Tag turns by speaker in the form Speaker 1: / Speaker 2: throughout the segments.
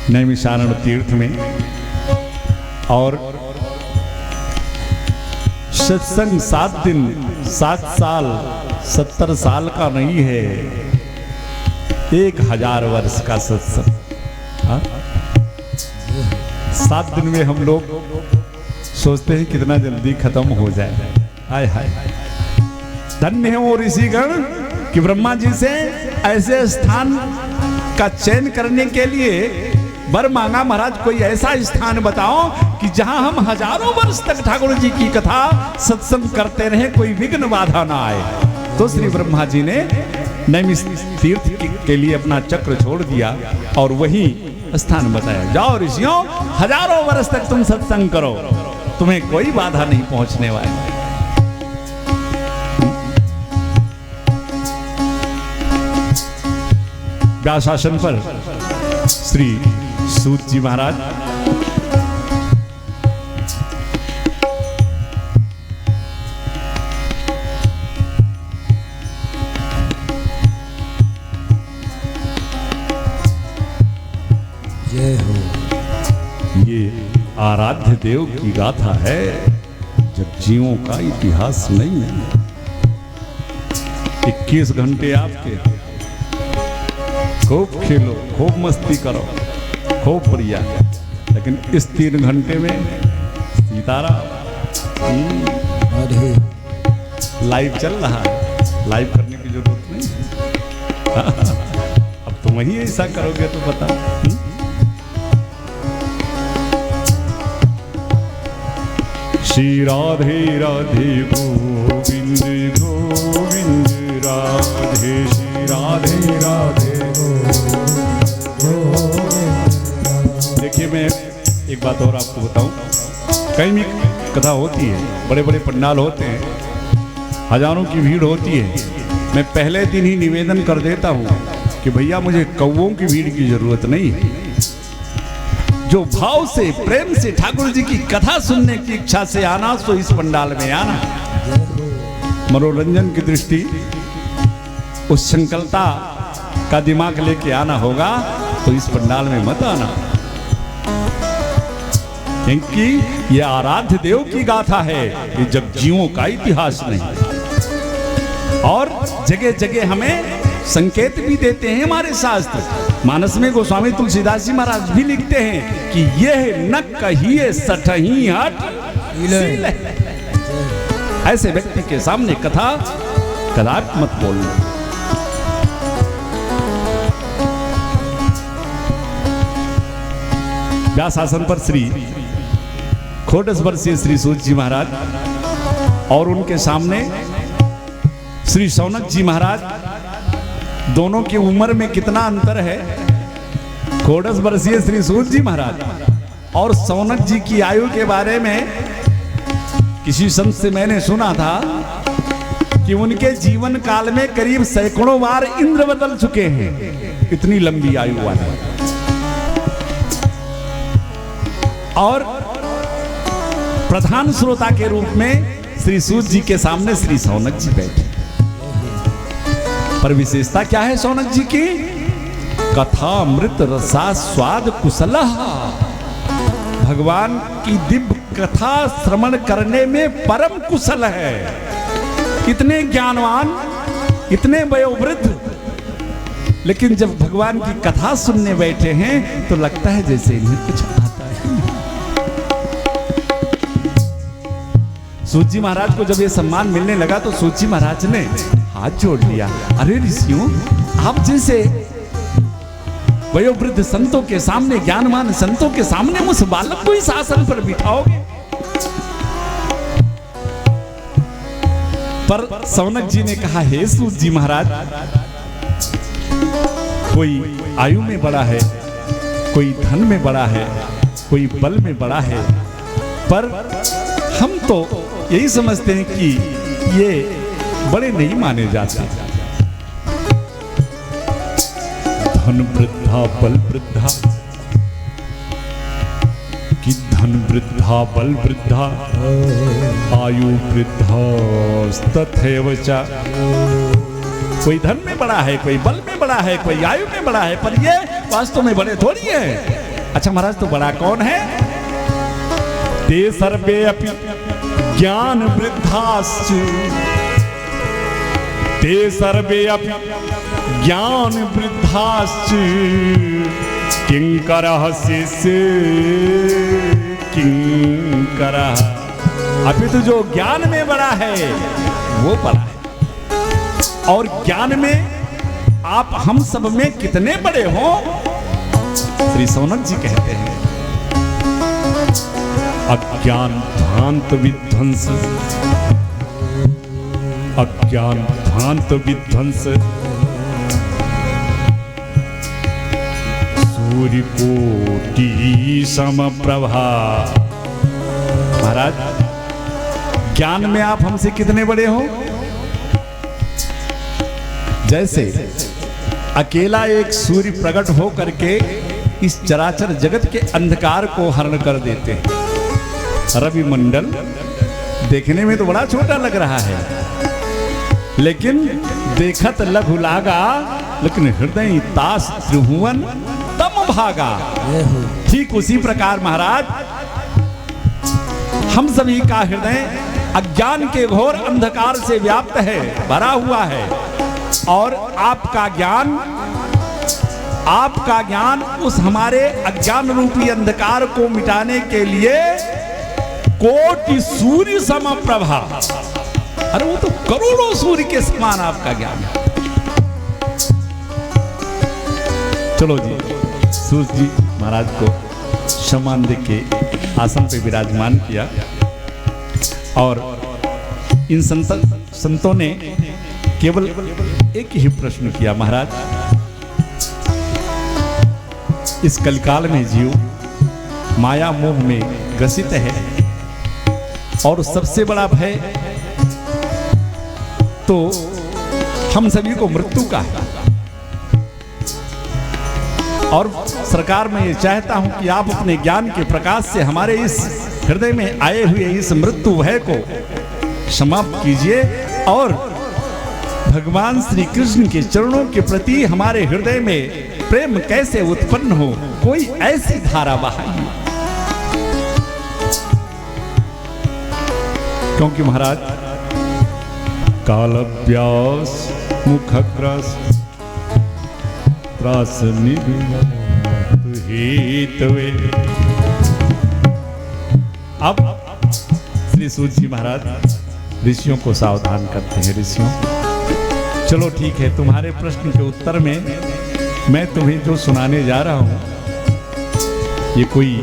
Speaker 1: नैमिषारण्य तीर्थ में। और सत्संग 7 दिन 7 साल 70 साल का नहीं है, 1000 वर्ष का सत्संग। 7 दिन में हम लोग सोचते हैं कितना जल्दी खत्म हो जाए। हाय हाय, धन्य है वो ऋषिगण कि ब्रह्मा जी से ऐसे स्थान का चयन करने के लिए वर मांगा, महाराज कोई ऐसा स्थान बताओ कि जहां हम हजारों वर्ष तक ठाकुर जी की कथा सत्संग करते रहे, कोई विघ्न बाधा ना आए। तो श्री ब्रह्मा जी ने नैमिष तीर्थ के लिए अपना चक्र छोड़ दिया और वही स्थान बताया, जाओ ऋषियों, हजारों वर्ष तक तुम सत्संग करो, तुम्हें कोई बाधा नहीं पहुंचने वाली। व्यासासन पर श्री सूत जी महाराज
Speaker 2: जय हो।
Speaker 1: ये आराध्य देव की गाथा है, जगजीवों का इतिहास नहीं है। 21 घंटे आपके, खूब खेलो, खूब मस्ती करो, खूब बढ़िया, लेकिन इस 3 घंटे में सीताराम लाइव चल रहा है, लाइव करने की जरूरत नहीं। अब तुम ही ऐसा करोगे तो बताओ। श्री राधे राधे गोविंद गोविंद राधे, श्री राधे राधे गोविंद। देखिए मैं एक बात और आपको बताऊं, कहीं भी कथा होती है, बड़े बड़े पंडाल होते हैं, हजारों की भीड़ होती है, मैं पहले दिन ही निवेदन कर देता हूं कि भैया मुझे कौवों की भीड़ की जरूरत नहीं है। जो भाव से प्रेम से ठाकुर जी की कथा सुनने की इच्छा से आना, सो इस पंडाल में आना। मनोरंजन की दृष्टि, उस संकल्पता का दिमाग लेके आना होगा तो इस पंडाल में मत आना, क्योंकि ये आराध्य देव की गाथा है, ये जगजीवों का इतिहास नहीं। और जगह जगह हमें संकेत भी देते हैं हमारे शास्त्र। मानस में गोस्वामी तुलसीदास जी महाराज भी लिखते हैं कि यह न कहिए सठही हट सील है। ऐसे व्यक्ति के सामने कथा कदापि मत बोलना। व्यासासन पर श्री खोटस वर्षीय श्री सूत जी महाराज और उनके सामने श्री सौनक जी महाराज, दोनों की उम्र में कितना अंतर है। खोटस वर्षीय श्री सूत जी महाराज और सौनक जी की आयु के बारे में किसी संत से मैंने सुना था कि उनके जीवन काल में करीब सैकड़ों बार इंद्र बदल चुके हैं, इतनी लंबी आयु वाले। और प्रधान श्रोता के रूप में श्री सूत जी के सामने श्री सौनक जी बैठे। पर विशेषता क्या है सौनक जी की? कथा अमृत रसा स्वाद कुशल, भगवान की दिव्य कथा श्रवण करने में परम कुशल है। इतने ज्ञानवान, इतने वयोवृद्ध, लेकिन जब भगवान की कथा सुनने बैठे हैं तो लगता है जैसे इन्हें कुछ आता है। सूत जी महाराज को जब ये सम्मान मिलने लगा तो सूत जी महाराज ने हाथ जोड़ लिया, अरे ऋषियों, आप जैसे वयोवृद्ध संतों के सामने, ज्ञानवान संतों के सामने उस बालक को इस आसन पर बिठाओगे? पर सौनक जी ने कहा, हे सूत जी महाराज, कोई आयु में बड़ा है, कोई धन में बड़ा है, कोई बल में बड़ा है, पर हम तो यही समझते हैं कि ये बड़े नहीं माने जाते। धन वृद्धा बल वृद्धा, कि धन वृद्धा बल वृद्धा, आयु वृद्धा तथैव च। कोई धन में बड़ा है, कोई बल में बड़ा है, कोई आयु में बड़ा है, पर ये वास्तव में बड़े थोड़ी है। अच्छा महाराज तो बड़ा कौन है? ते सर्वे अपि ज्ञान वृद्धाश्च, ते सर्वे अपि ज्ञान वृद्धाश्च, किंकरः शिष्य किंकरः। अभी तो जो ज्ञान में बड़ा है वो बड़ा है, और ज्ञान में आप हम सब में कितने बड़े हो? श्री सौनक जी कहते हैं अज्ञान ध्वांत विध्वंस, अज्ञान ध्वांत विध्वंस, सूर्य कोटि समप्रभा। महाराज ज्ञान में आप हमसे कितने बड़े हो? जैसे अकेला एक सूर्य प्रकट हो करके इस चराचर जगत के अंधकार को हरण कर देते हैं। रवि मंडल देखने में तो बड़ा छोटा लग रहा है, लेकिन देखत लघु लागा, लेकिन हृदय तास त्रिभुवन तम भागा। ठीक उसी प्रकार महाराज हम सभी का हृदय अज्ञान के घोर अंधकार से व्याप्त है, भरा हुआ है, और आपका ज्ञान उस हमारे अज्ञान रूपी अंधकार को मिटाने के लिए कोटि सूर्य समप्रभा। अरे वो तो करोड़ों सूर्य के समान आपका ज्ञान है। चलो जी, सूर्य जी महाराज को सम्मान देके आसन पे विराजमान किया, और इन संतों ने केवल एक ही प्रश्न किया, महाराज इस कलिकाल में जीव माया मोह में ग्रसित है, और सबसे बड़ा भय तो हम सभी को मृत्यु का है। और सरकार मैं ये चाहता हूं कि आप अपने ज्ञान के प्रकाश से हमारे इस हृदय में आए हुए इस मृत्यु भय को समाप्त कीजिए, और भगवान श्री कृष्ण के चरणों के प्रति हमारे हृदय में प्रेम कैसे उत्पन्न हो, कोई ऐसी धारा बहाइए। क्योंकि महाराज कालव्यास मुखग्रास त्रास हेतवे। अब श्री सूत जी महाराज ऋषियों को सावधान करते हैं। ऋषियों, चलो ठीक है, तुम्हारे प्रश्न के उत्तर में मैं तुम्हें जो सुनाने जा रहा हूं ये कोई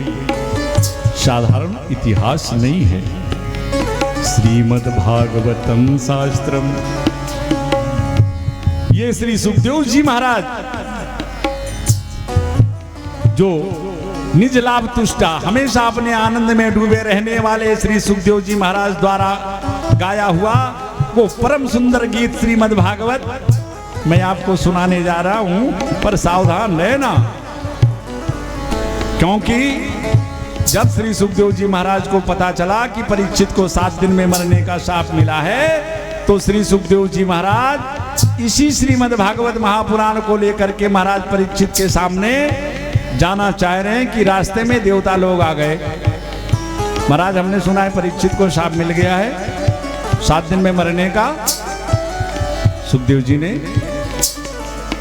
Speaker 1: साधारण इतिहास नहीं है। श्रीमद् भागवतम शास्त्रम, ये श्री सुखदेव जी महाराज जो निज लाभ तुष्टा हमेशा अपने आनंद में डूबे रहने वाले श्री सुखदेव जी महाराज द्वारा गाया हुआ वो परम सुंदर गीत श्रीमद् भागवत मैं आपको सुनाने जा रहा हूं, पर सावधान रहना, क्योंकि जब श्री सुखदेव जी महाराज को पता चला कि परीक्षित को 7 दिन में मरने का शाप मिला है, तो श्री सुखदेव जी महाराज इसी श्रीमद् भागवत महापुराण को लेकर के महाराज परीक्षित के सामने जाना चाह रहे हैं कि रास्ते में देवता लोग आ गए। महाराज हमने सुना है परीक्षित को शाप मिल गया है 7 दिन में मरने का। सुखदेव जी ने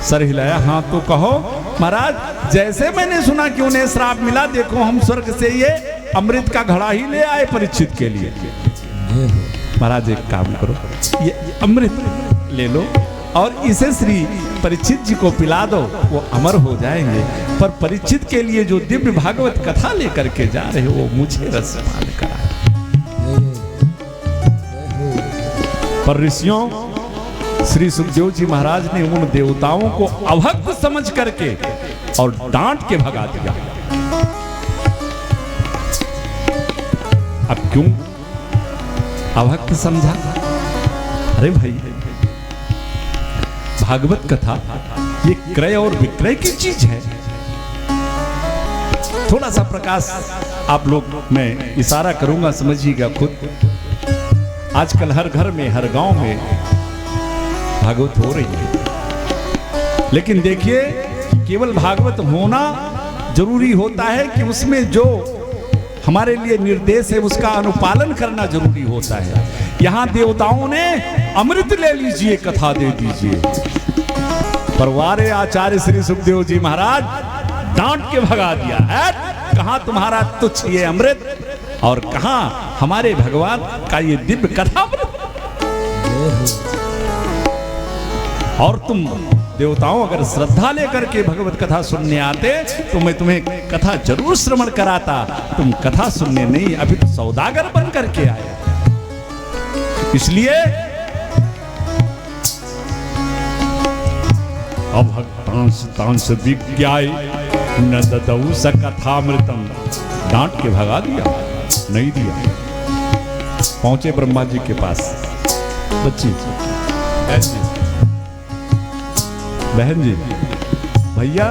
Speaker 1: सर हिलाया, हाँ तो कहो महाराज, जैसे मैंने सुना कि उन्हें श्राप मिला, देखो हम स्वर्ग से ये अमृत का घड़ा ही ले आए परीक्षित के लिए। महाराज एक काम करो, ये अमृत ले लो और इसे श्री परीक्षित जी को पिला दो, वो अमर हो जाएंगे। पर परीक्षित के लिए जो दिव्य भागवत कथा लेकर के जा रहे हो वो मुझे रसपान करा। पर ऋषियों, श्री सुखदेव जी महाराज ने उन देवताओं को अभक्त समझ करके और डांट के भगा दिया। अब क्यों अभक्त समझा? अरे भाई, भागवत कथा ये क्रय और विक्रय की चीज है। थोड़ा सा प्रकाश आप लोग, मैं इशारा करूंगा, समझिएगा खुद। आजकल हर घर में, हर गांव में भागवत हो रही है, लेकिन देखिए केवल भागवत होना जरूरी होता है कि उसमें जो हमारे लिए निर्देश है उसका अनुपालन करना जरूरी होता है। यहां देवताओं ने अमृत ले लीजिए, कथा दे दीजिए, पर वारे आचार्य श्री सुखदेव जी महाराज डांट के भगा दिया है। कहां तुम्हारा तुच्छ ये अमृत और कहां हमारे भगवान का ये दिव्य कथा। और तुम देवताओं अगर श्रद्धा लेकर के भगवत कथा सुनने आते तो मैं तुम्हें कथा जरूर श्रवण कराता। तुम कथा सुनने नहीं, अभी तो सौदागर बन करके आए। इसलिए अभक्तांश तांस विज्ञाय न ददौ स कथामृतम, डांट के भगा दिया, नहीं दिया। पहुंचे ब्रह्मा जी के पास, बच्ची बहन जी, भैया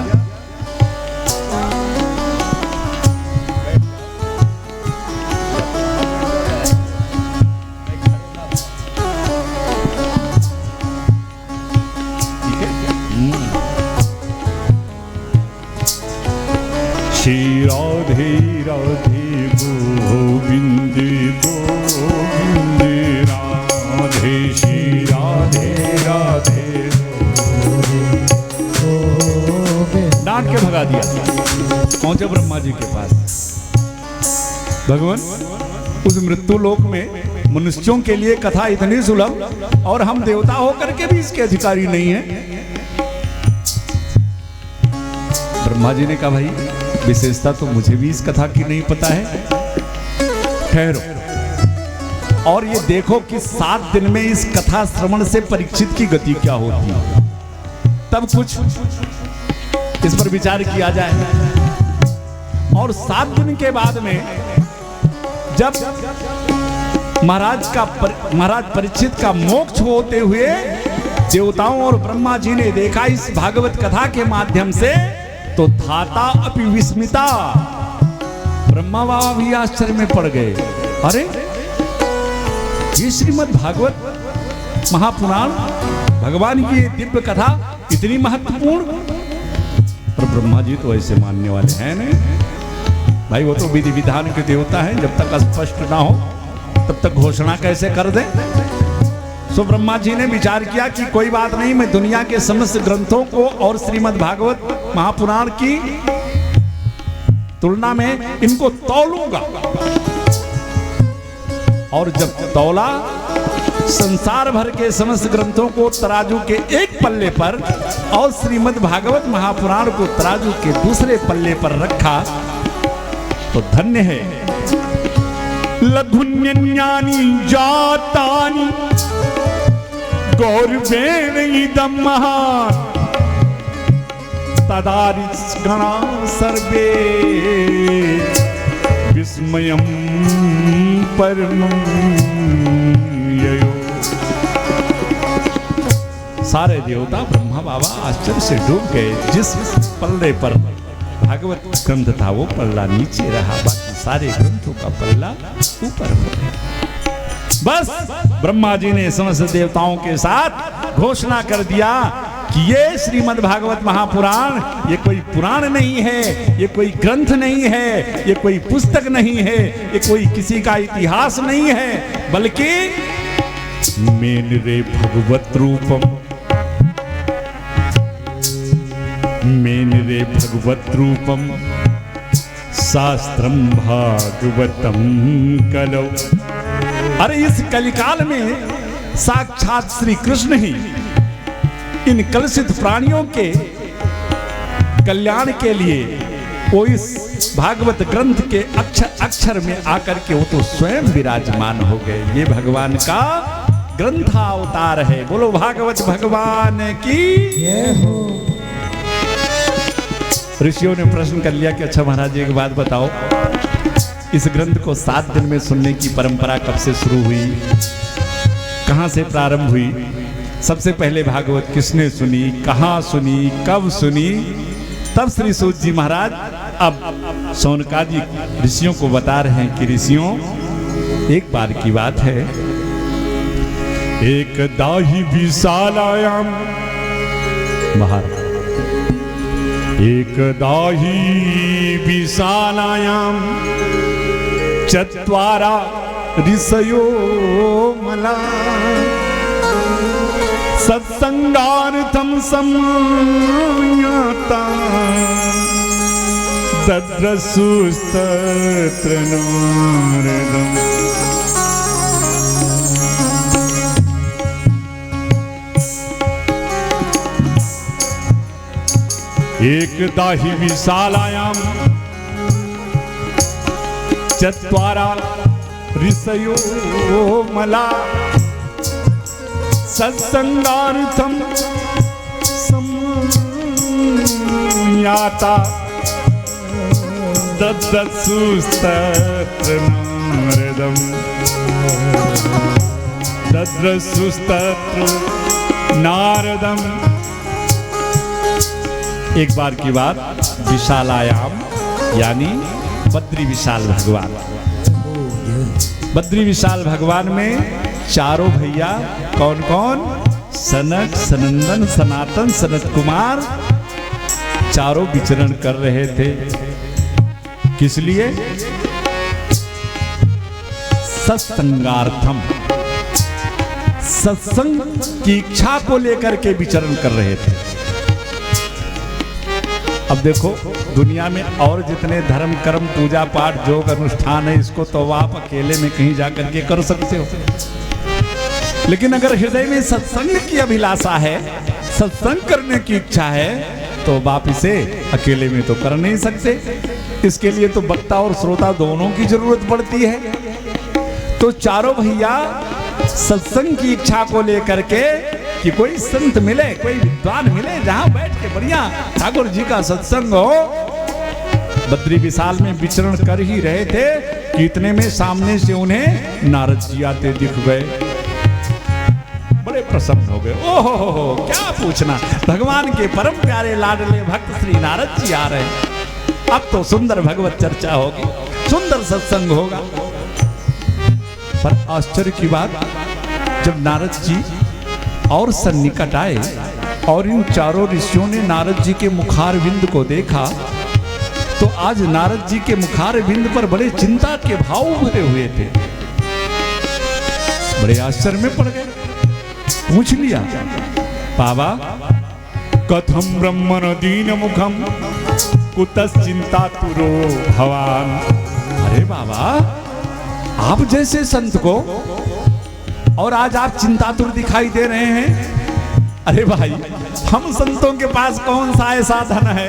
Speaker 1: श्री राधे राधे गोविंद गोविंद राधे, श्री राधे राधे डांट के भगा दिया। पहुंचे ब्रह्मा जी के पास। भगवान, उस मृत्यु लोक में मनुष्यों के लिए कथा इतनी सुलभ और हम देवता होकर के भी इसके अधिकारी नहीं हैं। ब्रह्मा जी ने कहा, भाई विशेषता तो मुझे भी इस कथा की नहीं पता है, ठहरो और ये देखो कि 7 दिन में इस कथा श्रवण से परीक्षित की गति क्या होती है, तब कुछ इस पर विचार किया जाए। और 7 दिन के बाद में जब महाराज परीक्षित का मोक्ष होते हुए देवताओं और ब्रह्मा जी ने देखा इस भागवत कथा के माध्यम से, तो धाता अपि विस्मिता, ब्रह्मा बाबा भी आश्चर्य में पड़ गए। अरे ये श्रीमद् भागवत महापुराण, भगवान की दिव्य कथा इतनी महत्वपूर्ण। पर ब्रह्मा जी तो ऐसे मानने वाले हैं नहीं भाई, वो तो विधि विधान के देवता हैं, जब तक स्पष्ट ना हो तब तक घोषणा कैसे कर दे। सो ब्रह्मा जी ने विचार किया कि कोई बात नहीं, मैं दुनिया के समस्त ग्रंथों को और श्रीमद् भागवत महापुराण की तुलना में इनको तौलूंगा। और जब तौला, संसार भर के समस्त ग्रंथों को तराजू के एक पल्ले पर और श्रीमद् भागवत महापुराण को तराजू के दूसरे पल्ले पर रखा, तो धन्य है लघुन्यानि जातानि गौरवेण इदं महान् तदारिगणा सर्वे विस्मयं परमं ययो। सारे देवता ब्रह्मा बाबा आश्चर्य से डूब गए। जिस पल्ले पर भागवत ग्रंथ था वो पल्ला नीचे रहा, बाकी सारे ग्रंथों का पल्ला ऊपर हो गया। बस ब्रह्मा जी ने समस्त देवताओं के साथ घोषणा कर दिया कि ये श्रीमद् भागवत महापुराण ये कोई पुराण नहीं है, ये कोई ग्रंथ नहीं है, ये कोई पुस्तक नहीं है, ये कोई किसी का इतिहास नहीं है, बल्कि मेन रे भगवत रूपम, मेन रे भगवत रूपम शास्त्रम भागवतम कलौ। अरे इस कलिकाल में साक्षात श्री कृष्ण ही इन कलुषित प्राणियों के कल्याण के लिए वो इस भागवत ग्रंथ के अक्षर में आकर के वो तो स्वयं विराजमान हो गए। ये भगवान का ग्रंथावतार है। बोलो भागवत भगवान की जय हो। ऋषियों ने प्रश्न कर लिया कि अच्छा महाराज जी एक बात बताओ, इस ग्रंथ को 7 दिन में सुनने की परंपरा कब से शुरू हुई, कहां से प्रारंभ हुई? सबसे पहले भागवत किसने सुनी, कहां सुनी, कब सुनी? तब श्री सूत जी महाराज अब शौनकादि ऋषियों को बता रहे हैं कि ऋषियों, एक बार की बात है, एक दाही विशालायाम महाराज एकदा हि विशालायां चत्वारा ऋषयो मला सत्संगार्थं सम्याता तद्रसुस्तत्र नारदम्। एकदा हि विशालायां चत्वारा ऋषयो मला सत्संगार्थं सम्याता दद्रसुस्तत्र नारदम्। दद्रसुस्तत्र नारदम्। एक बार की बात, विशालायाम यानी बद्री विशाल भगवान। बद्री विशाल भगवान में चारों भैया कौन कौन? सनक, सनंदन, सनातन, सनत कुमार चारों विचरण कर रहे थे। किस लिए? सत्संगार्थम, सत्संग की इच्छा को लेकर के विचरण कर रहे थे। अब देखो, दुनिया में और जितने धर्म कर्म पूजा पाठ योग अनुष्ठान है, इसको तो आप अकेले में कहीं जाकर के कर सकते हो, लेकिन अगर हृदय में सत्संग की अभिलाषा है, सत्संग करने की इच्छा है, तो आप इसे अकेले में तो कर नहीं सकते। इसके लिए तो वक्ता और श्रोता दोनों की जरूरत पड़ती है। तो चारों भैया सत्संग की इच्छा को लेकर के कि कोई संत मिले, कोई विद्वान मिले, जहां बैठ के बढ़िया ठाकुर जी का सत्संग हो, बद्री विशाल में विचरण कर ही रहे थे कि इतने में सामने से उन्हें नारद जी आते दिख गए। बड़े प्रसन्न हो गए। ओहो हो, क्या पूछना, भगवान के परम प्यारे लाडले भक्त श्री नारद जी आ रहे हैं। अब तो सुंदर भगवत चर्चा होगी, सुंदर सत्संग होगा। पर आश्चर्य की बात, जब नारद जी और सन्निकट आए और इन चारों ऋषियों ने नारद जी के मुखारविंद को देखा, तो आज नारद जी के मुखारविंद पर बड़े चिंता के भाव उभरे हुए थे। बड़े आश्चर्य में पड़ गए। पूछ लिया, बाबा कथम ब्रह्मण दीन मुखम कुतश्चिंता तुरो भवान। अरे बाबा, आप जैसे संत को और आज आप चिंतातुर दिखाई दे रहे हैं। अरे भाई, हम संतों के पास कौन सा ऐसा धन है,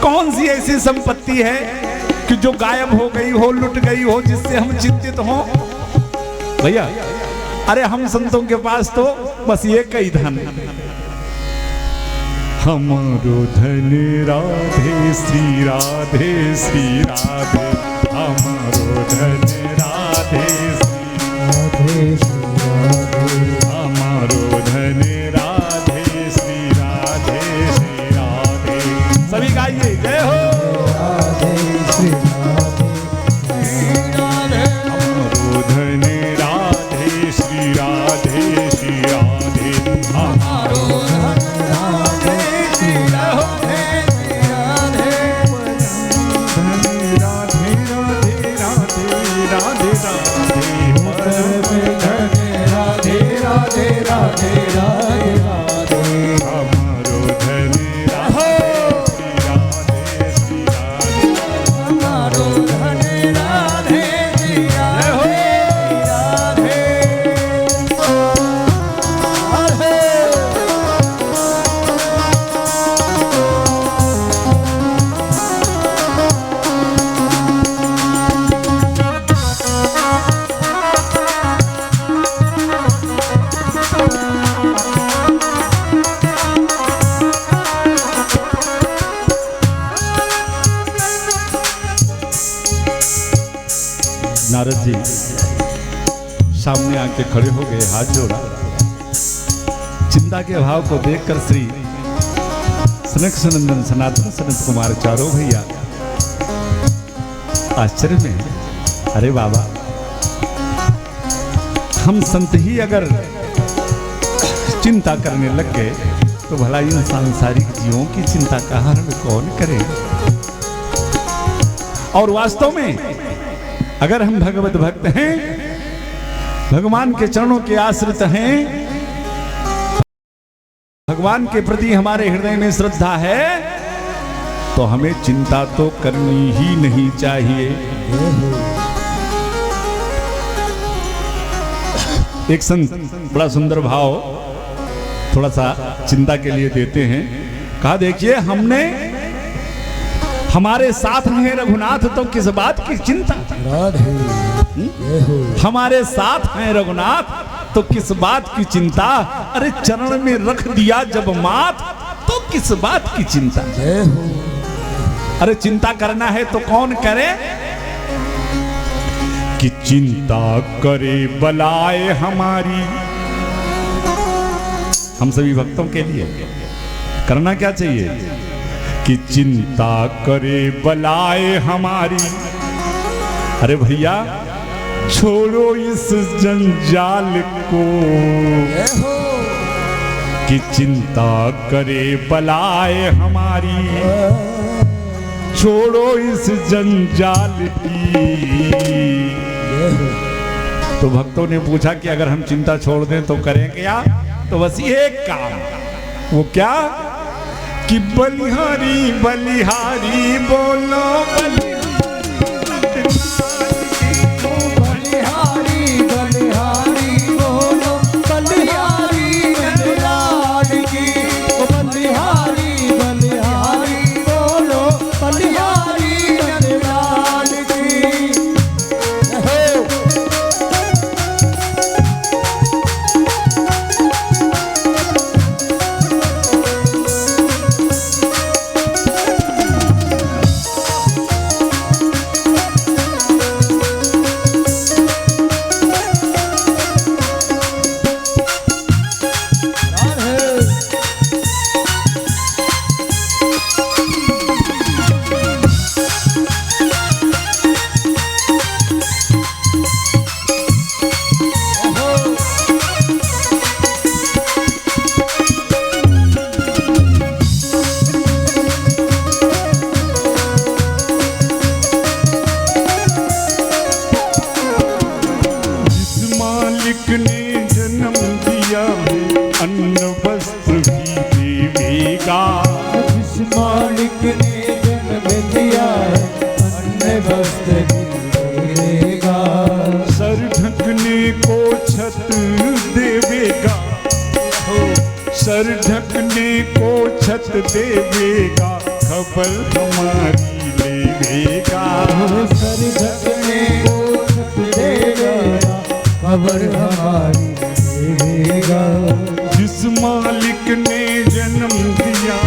Speaker 1: कौन सी ऐसी संपत्ति है कि जो गायब हो गई हो, लुट गई हो, जिससे हम चिंतित हो? भैया, अरे हम संतों के पास तो बस ये कई धन। हमारो धन राधे श्री राधे श्री राधे, हमारो धन राधे श्री राधे श्री राधे, हमारो धन राधे श्री राधे श्री राधे। सभी गाइए, जय हो राधे श्री राधे श्री राधे, हमारो धन राधे श्री राधे श्री राधे, हमारो धन राधे श्री राधे श्री राधे, धन राधे राधे राधे राधे राधे, राधे राधे राधे राधे राधे, हमारो धन राधे श्री राधे श्री राधे, हमारो धन राधे श्री राधे राधे। नारद जी सामने आके खड़े हो गए, हाथ जोड़ा। चिंता के भाव को देखकर श्री सनक सनंदन सनातन सनत कुमार चारों भैया आश्चर्य में। अरे बाबा, हम संत ही अगर चिंता करने लग गए तो भला इन सांसारिक जीवों की चिंता का हरण कौन करे। और वास्तव में अगर हम भगवत भक्त हैं, भगवान के चरणों के आश्रित हैं, भगवान के प्रति हमारे हृदय में श्रद्धा है, तो हमें चिंता तो करनी ही नहीं चाहिए। एक संत बड़ा सुंदर भाव थोड़ा सा चिंता के लिए देते हैं। कहा देखिए, हमने हमारे साथ में रघुनाथ तो किस बात की चिंता। हमारे साथ हैं रघुनाथ तो किस बात की चिंता। अरे चरण में रख दिया जब माथ तो किस बात की चिंता। अरे चिंता करना है तो कौन करे कि चिंता करे बलाए हमारी। हम सभी भक्तों के लिए करना क्या चाहिए कि चिंता करे बलाए हमारी। अरे भैया छोड़ो इस जंजाल को कि चिंता करे बलाए हमारी। छोड़ो इस जंजाल की। तो भक्तों ने पूछा कि अगर हम चिंता छोड़ दें तो करें क्या। तो बस एक काम, वो क्या कि बलिहारी बलिहारी बोलो सर ढकने को छत देवेगा, खबर हमारी लेवेगा।
Speaker 2: सर ढकने को छत देवेगा, खबर हमारी लेवेगा।
Speaker 1: जिस मालिक ने जन्म दिया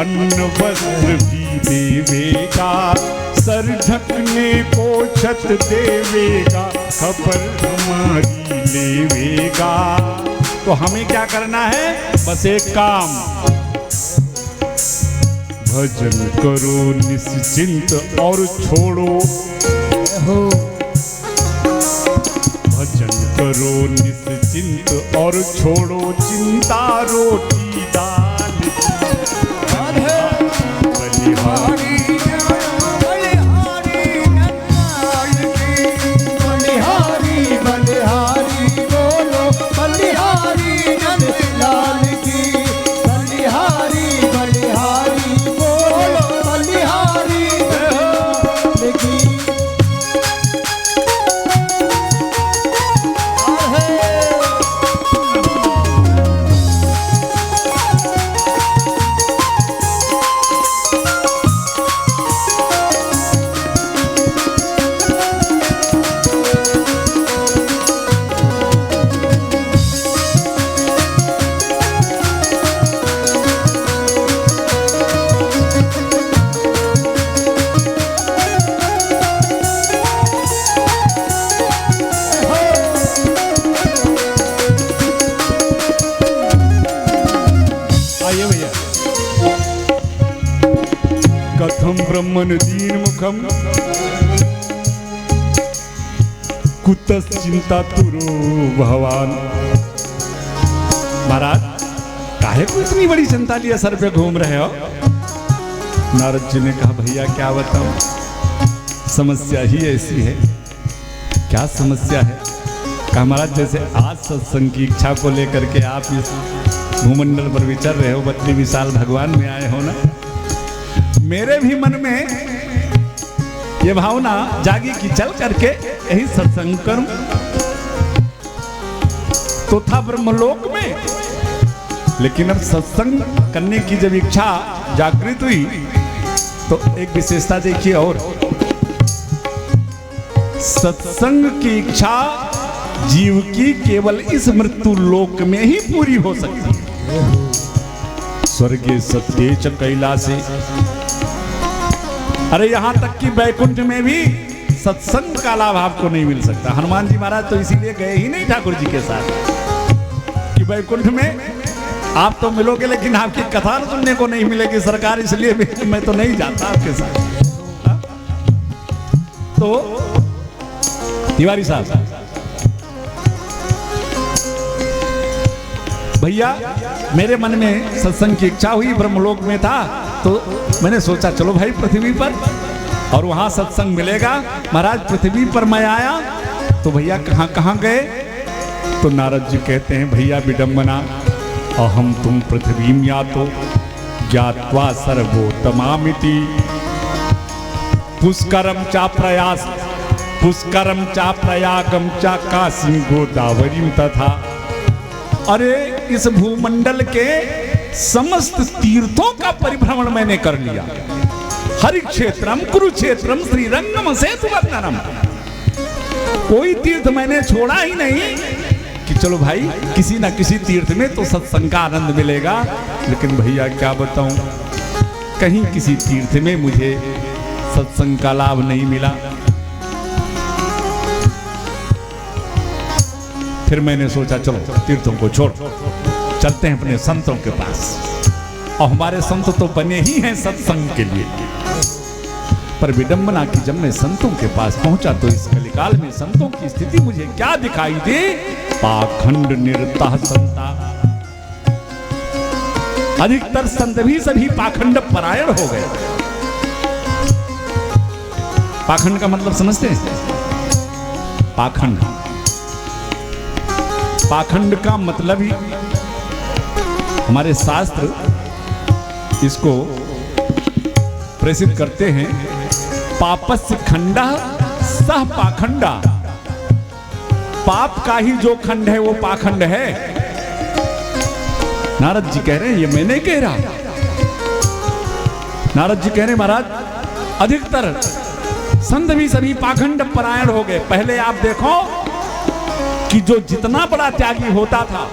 Speaker 1: अन्न वस्त्र भी देवेगा, सर ढकने को छत देवेगा, खबर हमारी लेवेगा। तो हमें क्या करना है? बस एक काम, भजन करो निश्चिंत और छोड़ो, भजन करो निश्चिंत और छोड़ो चिंता रोटी दाल बलिहारी। कथम ब्रह्मन दीन मुखम कुतश्चिंता तुरो भवान। महाराज काहे को इतनी बड़ी चिंता लिए सर पे घूम रहे हो? नारद जी ने कहा भैया क्या बताऊं, समस्या ही ऐसी है। क्या समस्या है? कहा महाराज जैसे आज सत्संग की इच्छा को लेकर के आप इस भूमंडल पर विचर रहे हो, 32 साल भगवान में आए हो ना, मेरे भी मन में ये भावना जागी कि चल करके यही सत्संग करूं। तो था ब्रह्मलोक में, लेकिन अब सत्संग करने की जब इच्छा जागृत हुई तो एक विशेषता देखिए, और सत्संग की इच्छा जीव की केवल इस मृत्यु लोक में ही पूरी हो सकती है। स्वर्गे सत्ये च कैलासे, अरे यहां तक कि वैकुंठ में भी सत्संग का लाभ आपको नहीं मिल सकता। हनुमान जी महाराज तो इसीलिए गए ही नहीं ठाकुर जी के साथ कि वैकुंठ में आप तो मिलोगे लेकिन आपकी कथा सुनने को नहीं मिलेगी सरकार, इसलिए मैं तो नहीं जाता आपके साथ। तो तिवारी साहब, भैया मेरे मन में सत्संग की इच्छा हुई, ब्रह्मलोक में था तो मैंने सोचा चलो भाई पृथ्वी पर और वहां सत्संग मिलेगा। महाराज पृथ्वी पर मैं आया तो भैया कहां कहां गए? तो नारद जी कहते हैं भैया विडंबना, अहम तुम पृथ्वीम यातो ज्ञात्वा सर्वोत्तमामिति पुष्करम चा प्रयास पुष्करम चा प्रयागम चा काशी गोदावरी तथा। अरे इस भूमंडल के समस्त तीर्थों का परिभ्रमण मैंने कर लिया। हरिक्षेत्रम कुरुक्षेत्रम श्रीरंगम सेतुवंदनम, कोई तीर्थ मैंने छोड़ा ही नहीं कि चलो भाई किसी ना किसी तीर्थ में तो सत्संग का आनंद मिलेगा। लेकिन भैया क्या बताऊं, कहीं किसी तीर्थ में मुझे सत्संग का लाभ नहीं मिला। फिर मैंने सोचा चलो तीर्थों को छोड़ चलते हैं अपने संतों के पास, और हमारे संत तो बने ही हैं सत्संग के लिए। पर विडंबना की जब मैं संतों के पास पहुंचा तो इस कलिकाल में संतों की स्थिति मुझे क्या दिखाई दे? पाखंड निरता संता, अधिकतर संत भी सभी पाखंड परायण हो गए। पाखंड का मतलब समझते हैं? पाखंड, पाखंड का मतलब ही हमारे शास्त्र इसको प्रेषित करते हैं, पापस्य खंडा सह पाखंडा, पाप का ही जो खंड है वो पाखंड है। नारद जी कह रहे हैं, ये मैं नहीं कह रहा, नारद जी कह रहे हैं महाराज अधिकतर संत भी सभी पाखंड परायण हो गए। पहले आप देखो कि जो जितना बड़ा त्यागी होता था,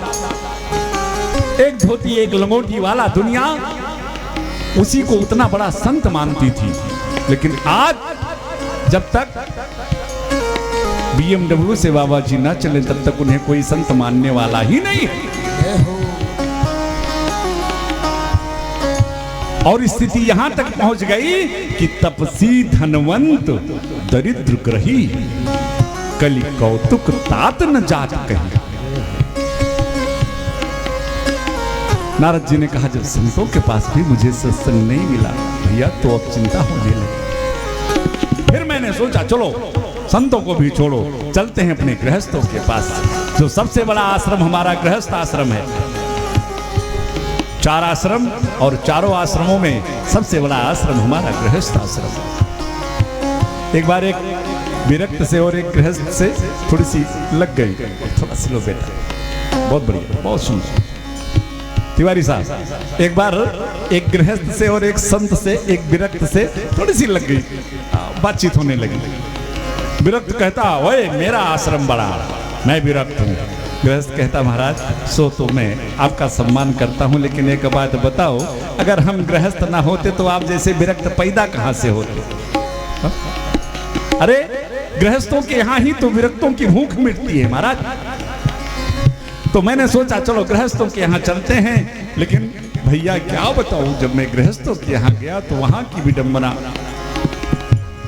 Speaker 1: एक धोती एक लंगोटी वाला, दुनिया उसी को उतना बड़ा संत मानती थी। लेकिन आज जब तक BMW से बाबा जी ना चले तब तक उन्हें कोई संत मानने वाला ही नहीं है। और स्थिति यहां तक पहुंच गई कि तपसी धनवंत दरिद्र ग्रही, कली कौतुक तात न जात कही। नारद जी ने कहा जब संतों के पास भी मुझे सत्संग नहीं मिला भैया तो अब चिंता होने लगी। फिर मैंने सोचा चलो संतों को भी छोड़ो, चलते हैं अपने गृहस्थों के पास। जो सबसे बड़ा आश्रम हमारा गृहस्थ आश्रम है। 4 आश्रम और चारों आश्रमों में सबसे बड़ा आश्रम हमारा गृहस्थ आश्रम है। एक बार एक विरक्त से और एक गृहस्थ से थोड़ी सी लग गई, थोड़ा सी लो बेटा, बहुत बढ़िया, बहुत सुंदर। तिवारी साहब, एक बार एक गृहस्थ से और एक संत से, एक विरक्त से थोड़ी सी लग गई, बातचीत होने लगी। विरक्त कहता ओए मेरा आश्रम बड़ा, मैं विरक्त हूँ। गृहस्थ कहता महाराज सो तो मैं आपका सम्मान करता हूँ, लेकिन एक बात बताओ, अगर हम गृहस्थ ना होते तो आप जैसे विरक्त पैदा कहाँ से होते? अरे गृहस्थों के यहाँ ही तो विरक्तों की भूख मिटती है महाराज। तो मैंने सोचा चलो गृहस्थों के यहाँ चलते हैं। लेकिन भैया क्या बताऊं, जब मैं गृहस्थों के यहाँ गया तो वहां की विडंबना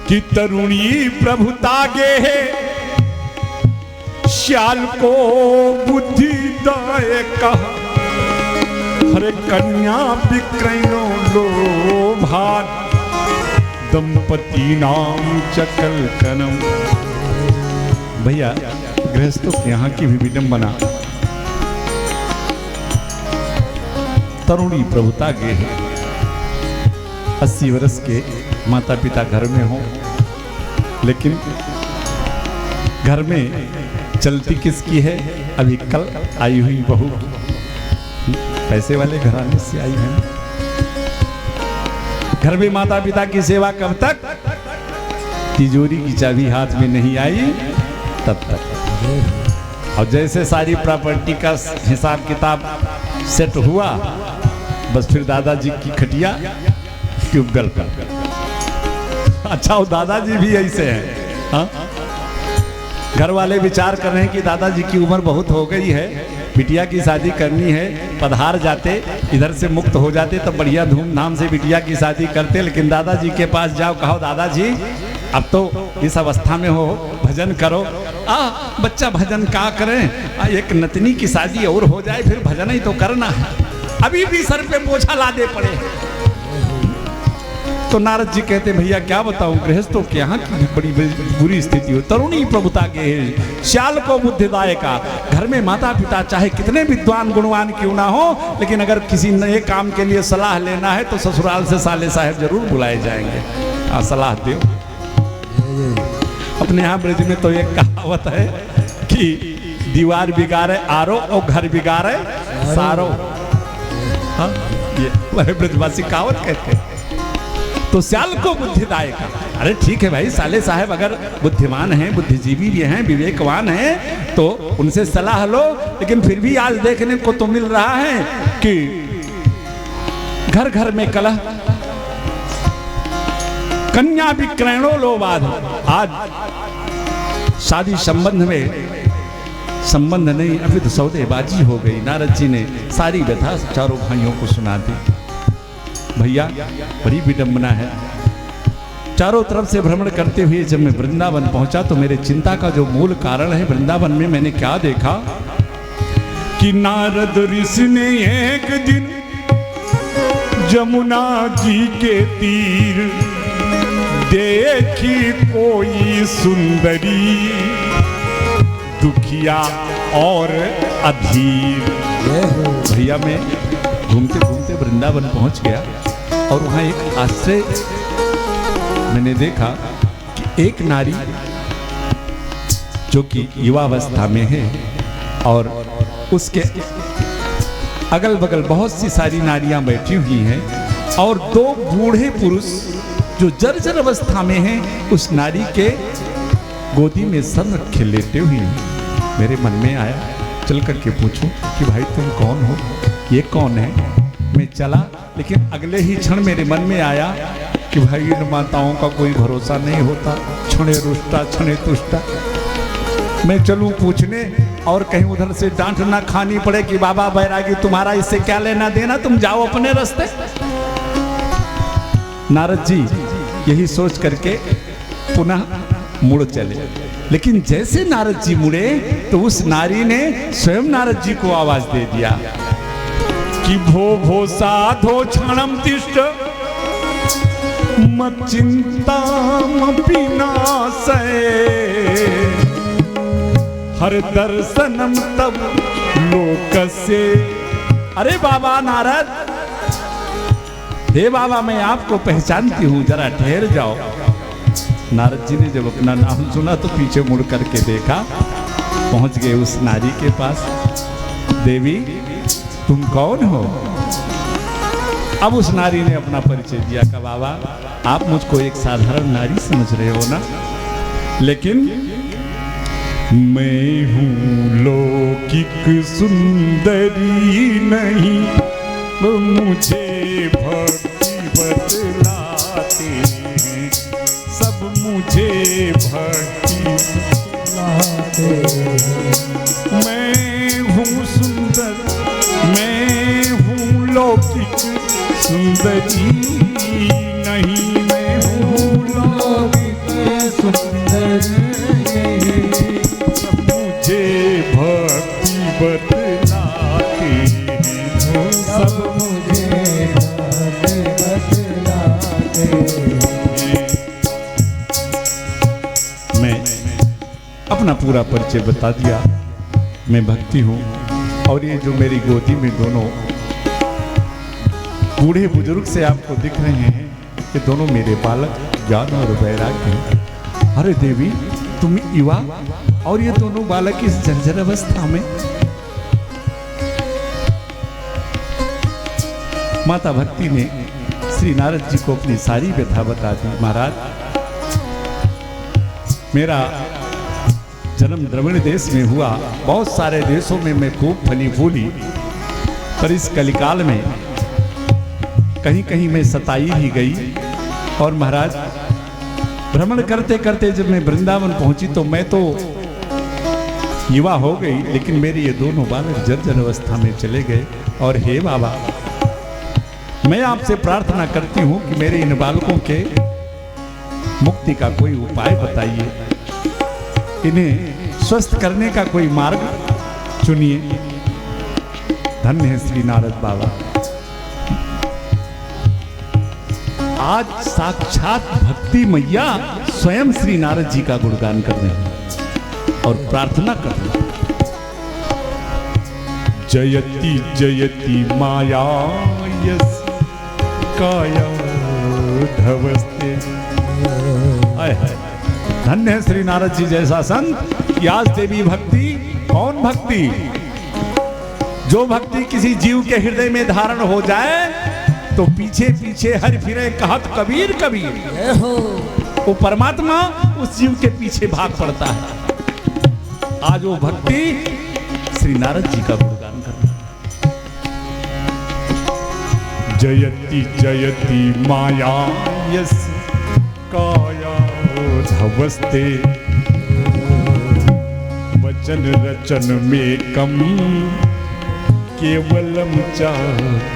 Speaker 1: कि तरुणी प्रभु तागे है, श्याल को बुद्धि दाए कहा, हरे कन्या विक्रयणो लोभान दंपति नाम चकल कनम। भैया गृहस्थों के यहाँ की भी विडंबना, तरुणी प्रभुता गे है, 80 वर्ष के माता पिता घर में हो, लेकिन घर में चलती किसकी है? अभी कल आई हुई बहू, पैसे वाले घराने से आई है। घर में माता पिता की सेवा कब तक? तिजोरी की चाबी हाथ में नहीं आई तब तक। और जैसे सारी प्रॉपर्टी का हिसाब किताब सेट हुआ, बस फिर दादाजी की खटिया ट्यूबवेल पर। अच्छा, वो दादाजी भी ऐसे हैं। हाँ, घर वाले विचार कर रहे हैं कि दादाजी की उम्र बहुत हो गई है, बिटिया की शादी करनी है, पधार जाते, इधर से मुक्त हो जाते तब बढ़िया धूमधाम से बिटिया की शादी करते। लेकिन दादाजी के पास जाओ, कहो दादाजी अब तो इस अवस्था में हो, भजन करो। बच्चा भजन का करें, एक नतनी की शादी और हो जाए फिर भजन ही तो करना है, अभी भी सर पे बोझा लादे पड़े। तो नारद जी कहते भैया क्या बताऊं, गृहस्थों के यहाँ की बड़ी बुरी स्थिति हो। तरुणी प्रभुता के श्याल को बुद्धिदायका। घर में माता पिता चाहे कितने विद्वान गुणवान क्यों ना हो, लेकिन अगर किसी नए काम के लिए सलाह लेना है तो ससुराल से साले साहब जरूर बुलाए जाएंगे। सलाह दो। अपने यहाँ ब्रज में तो एक कहावत है कि दीवार बिगाड़े आरो और घर बिगाड़े सारो। हाँ, ये ब्रजवासी कहावत कहते हैं। तो श्याल को बुद्धिदायक। अरे ठीक है भाई, साले साहब अगर बुद्धिमान हैं, बुद्धिजीवी भी हैं, विवेकवान हैं, तो उनसे सलाह लो। लेकिन फिर भी आज देखने को तो मिल रहा है कि घर घर में कलह, कन्या विक्रयणो लोभान। आज शादी संबंध में संबंध नहीं, अभी तो सौदेबाजी हो गई। नारद जी ने सारी व्यथा चारों भाइयों को सुना दी। भैया बड़ी विडंबना है। चारों तरफ से भ्रमण करते हुए जब मैं वृंदावन पहुंचा तो मेरे चिंता का जो मूल कारण है, वृंदावन में मैंने क्या देखा कि नारद ऋषि ने एक दिन जमुना जी के तीर देखी कोई सुंदरी, दुखिया और अधीर। भैया मैं घूमते घूमते वृंदावन पहुंच गया और वहां एक आश्चर्य मैंने देखा कि एक नारी जो कि युवावस्था में है और उसके अगल बगल बहुत सी सारी नारियां बैठी हुई हैं और दो बूढ़े पुरुष जो जर्जर अवस्था में हैं उस नारी के गोदी में सर रखे लेटे हुए हैं। मेरे मन में आया चल करके पूछूं कि भाई तुम कौन हो, ये कौन है। मैं चला, लेकिन अगले ही क्षण मेरे मन में आया कि भाई इन माताओं का कोई भरोसा नहीं होता, क्षणे रुष्टा क्षणे तुष्टा। मैं चलूं पूछने और कहीं उधर से डांट ना खानी पड़े कि बाबा बैरागी तुम्हारा इससे क्या लेना देना, तुम जाओ अपने रास्ते। नारद जी यही सोच करके पुनः मुड़ चले। लेकिन जैसे नारद जी मुड़े तो उस नारी ने स्वयं नारद जी को आवाज दे दिया कि भो भो साधो क्षणम तिष्ठ मत चिंता नाशय हर दर्शनम तब लोकस्य। अरे बाबा नारद, हे बाबा मैं आपको पहचानती हूँ, जरा ठहर जाओ। नारद जी ने जब अपना नाम सुना तो पीछे मुड़ करके देखा, पहुंच गए उस नारी के पास। देवी तुम कौन हो? अब उस नारी ने अपना परिचय दिया कि बाबा आप मुझको एक साधारण नारी समझ रहे हो ना, लेकिन मैं हूँ लौकिक सुंदरी नहीं, मुझे भक्ति बतलाते हैं सब, मुझे भक्ति बतलाते हैं। मैं हूँ सुंदर, मैं हूँ लौकिक सुंदरी नहीं, मैं हूँ लौकिक सुंदरी, मुझे भक्ति बतलाते हैं सब, अपना पूरा परिचय बता दिया। मैं भक्ति हूँ और ये जो मेरी गोदी में दोनों बूढ़े बुजुर्ग से आपको दिख रहे हैं, ये दोनों मेरे बालक ज्ञान और वैराग्य हैं। अरे देवी, तुम युवा और ये दोनों बालक इस जर्जर अवस्था में। माता भक्ति ने श्री नारद जी को अपनी सारी व्यथा बता दी। महाराज, मेरा जन्म द्रविड़ देश में हुआ, बहुत सारे देशों में मैं खूब फली फूली, पर इस कलिकाल में कहीं कहीं मैं सताई ही गई। और महाराज, भ्रमण करते करते जब मैं वृंदावन पहुंची तो मैं तो युवा हो गई, लेकिन मेरे ये दोनों बालक जर्जर अवस्था में चले गए। और हे बाबा, मैं आपसे प्रार्थना करती हूं कि मेरे इन बालकों के मुक्ति का कोई उपाय बताइए, इन्हें स्वस्थ करने का कोई मार्ग चुनिए। धन्य है श्री नारद बाबा। आज साक्षात भक्ति मैया स्वयं श्री नारद जी का गुणगान कर रहे हैं और प्रार्थना कर रहे हैं। जयति जयति माया यस काया धवस्ते। धन्य है श्री नारद जी जैसा संत कि आज देवी भक्ति। कौन भक्ति? जो भक्ति किसी जीव के हृदय में धारण हो जाए तो पीछे पीछे हर फिरे कहत कबीर कबीर। वो परमात्मा उस जीव के पीछे भाग पड़ता है। आज वो भक्ति श्री नारद जी का गुणगान करना। जयति जयति माया यस काया धवस्ते। वचन रचन में कम केवलम चा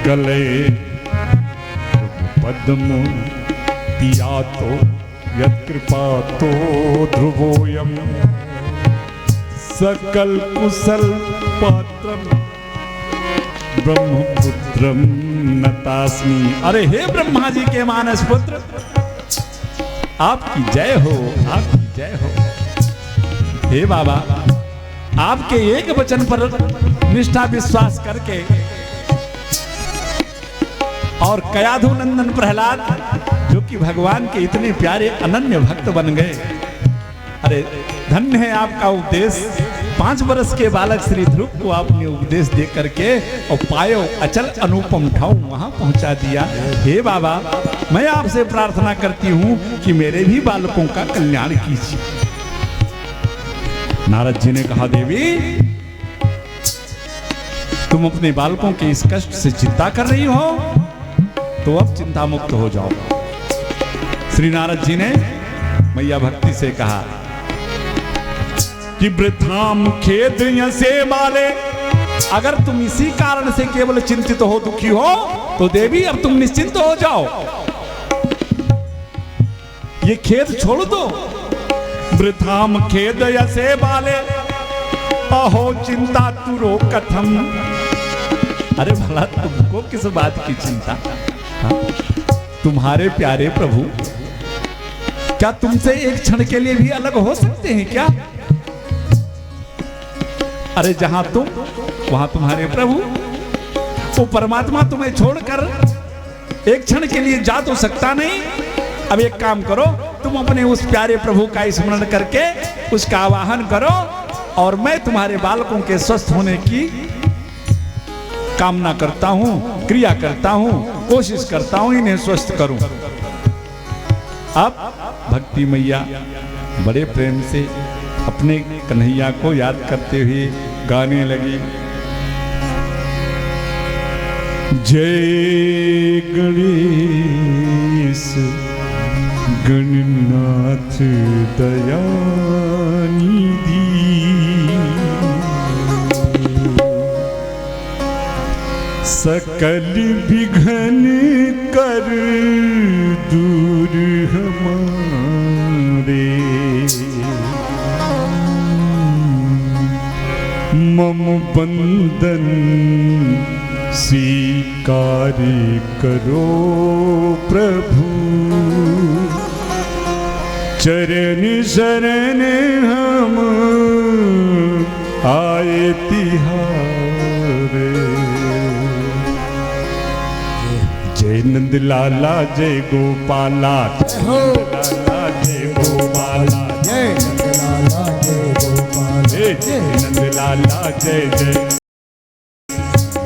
Speaker 1: गले। पद्म पिया तो यत्कृपा तो ध्रुवोयम सकल कुशल पात्रम ब्रह्मपुत्रम नतास्मि। अरे हे ब्रह्मा जी के मानस पुत्र, आपकी जय हो, आपकी जय हो। हे बाबा, आपके एक वचन पर निष्ठा विश्वास करके और कयाधु नंदन प्रहलाद जो कि भगवान के इतने प्यारे अनन्य भक्त बन गए। अरे धन्य है आपका उपदेश। 5 वर्ष के बालक श्री ध्रुव को आपने उपदेश दे करके और पायो अचल अनुपम ठाऊ वहां पहुंचा दिया। हे बाबा, मैं आपसे प्रार्थना करती हूं कि मेरे भी बालकों का कल्याण कीजिए। नारद जी ने कहा, देवी तुम अपने बालकों के इस कष्ट से चिंता कर रही हो, तो अब चिंता मुक्त हो जाओ। श्री नारद जी ने मैया भक्ति से कहा कि वृथाम खेद से माले। अगर तुम इसी कारण से केवल चिंतित हो, दुखी हो, तो देवी अब तुम निश्चिंत हो जाओ, ये खेद छोड़ दो। वृथाम खेद से माले अहो चिंता तुरो कथम। अरे भला तुमको किस बात की चिंता? तुम्हारे प्यारे प्रभु क्या तुमसे एक क्षण के लिए भी अलग हो सकते हैं क्या? अरे जहां तुम वहां तुम्हारे प्रभु। वो परमात्मा तुम्हें छोड़कर एक क्षण के लिए जा तो सकता नहीं। अब एक काम करो, तुम अपने उस प्यारे प्रभु का स्मरण करके उसका आवाहन करो और मैं तुम्हारे बालकों के स्वस्थ होने की कामना करता हूं, क्रिया करता हूं, कोशिश करता हूं इन्हें स्वस्थ करूं। अब भक्ति मैया बड़े प्रेम से अपने कन्हैया को याद करते हुए गाने लगी। जय गणेश गणनाथ दयानिधि। सकल विघ्न कर दूर हमारे। मम बंदन स्वीकार करो प्रभु। चरण शरण हम आए तिहारे। जय नंद लाला जय गोपाला, लाला जय गोपाला,
Speaker 2: जय नंदलाला जय गोपाल,
Speaker 1: जय नंद लाला जय जय।